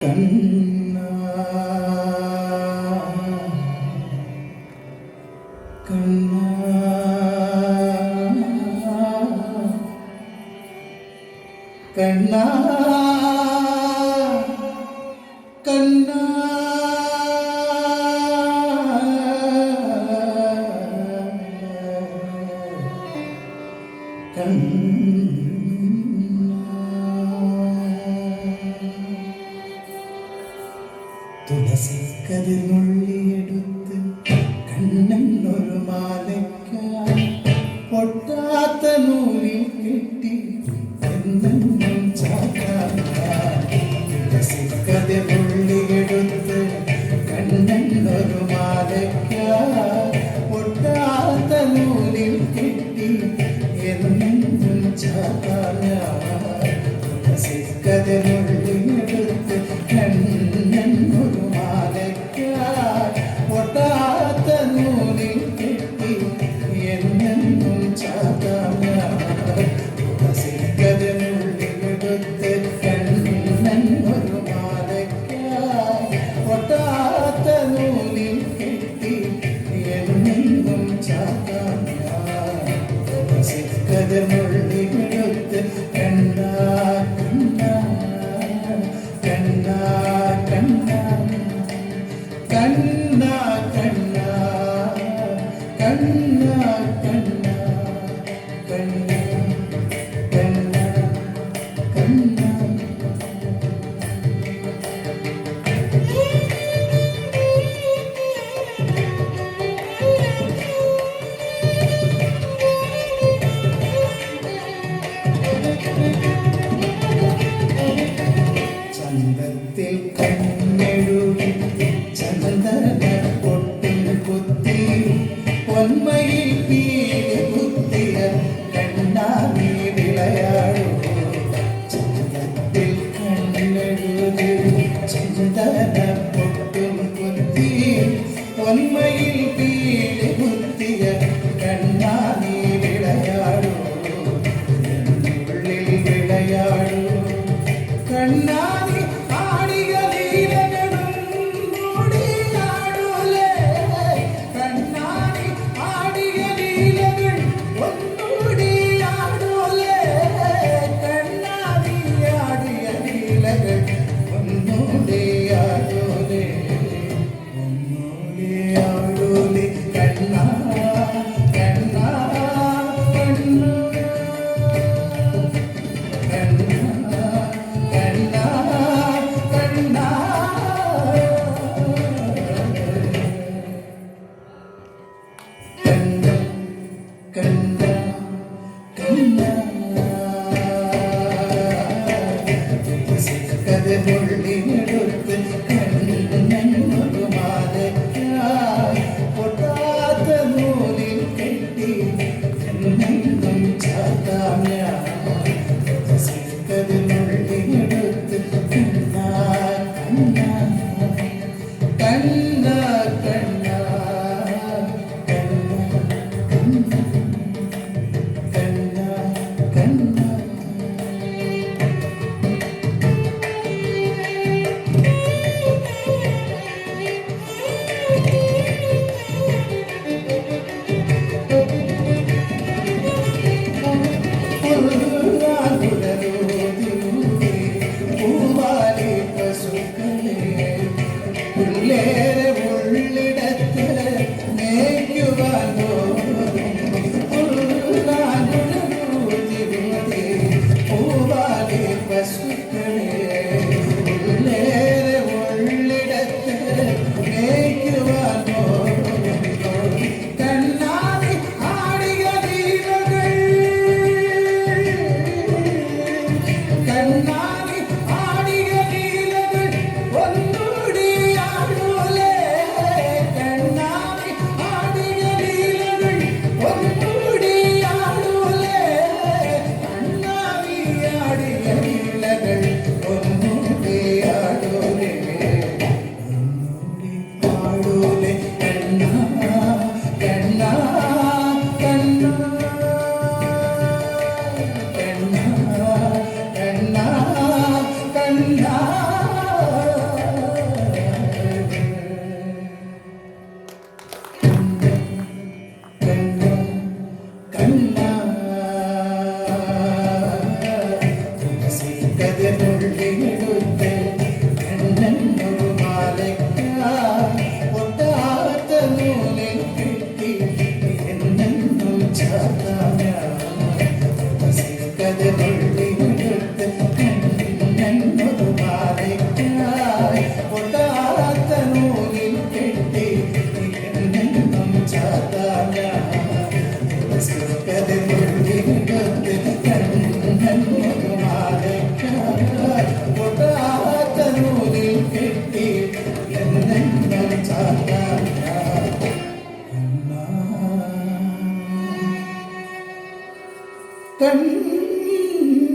കണ്ണാ കണ്ണാ കണ്ണാ കണ്ണാ തുളസിക്കതിനുള്ളിയെടുത്ത് കണ്ണെന്നൊരു മാലയ്ക്കായി പൊട്ടാത്ത നൂലിൽ കെട്ടി എന്നെന്നും ചാക്കാനായി. തുളസിക്കതിനുള്ളിയെടുത്ത് കണ്ണെന്നൊരു മാലയ്ക്കായി പൊട്ടാത്ത നൂലിൽ കെട്ടി എന്നെന്നും ചാക്കാനായി. തുളസിക്കതിനുള്ളിയെടുത്ത് കണ്ണെന്നൊരു മാലയ്ക്കായി പൊട്ടാത്ത നൂലിൽ കെട്ടി എന്നെന്നും ചാക്കാനായി. തുളസിക്കതിനുള്ളിയെടുത്ത് കണ്ണെന്നൊരു മാലയ്ക്കായി പൊട്ടാത്ത നൂലിൽ കെട്ടി എന്നെന്നും ചാക്കാനായി. തുളസിക്കതിനുള്ളിയെടുത്ത് കണ്ണാ കണ്ണാ കണ്ണാ കണ്ണാ കണ്ണാ കണ്ണാ കണ്ണാ കണ്ണാ കണ്ണാ കണ്ണാ ചന്തത്തിൽ കണ്ണെഴുതി ചന്ദന പൊട്ടിൽ കുത്തി പൊന്മയിൽ പീലി കുത്തിയ കണ്ണാടി വിളയാടൂ. ചന്തത്തിൽ കണ്ണെഴുതി ചന്ദന പൊട്ടിൽ കുത്തി പൊന്മയിൽ പീലി കുത്തിയ കണ്ണാടി വിളയാടൂ. ഉള്ളിൽ വിളയാടൂ കണ്ണാടി ആടിയ ലീലകളും ഓടിയാടൂലേ. കണ്ണാടി ആടിയ ലീലകൾ ഒന്നൂടിയാടൂലേ. കണ്ണാടി ആടിയ ലീലകൾ ഒന്നൂടിയാടൂലേ. ഒന്നൂടിയാടൂലേ കണ്ണാ കണ്ണാ കണ്ണാ കണ്ണാ കണ്ണാ തുളസിക്കതിനുള്ളിയെടുത്ത് കണ്ണെന്നൊരു മാലയ്ക്കായി പൊട്ടാത്ത നൂലിൽ കെട്ടി എന്നെന്നും ചാക്കാനായി. തുളസിക്കതിനുള്ളിയെടുത്ത് കണ്ണാ കണ്ണാ കണ്ണാ കണ്ണാ കണ്ണാ കണ്ണീ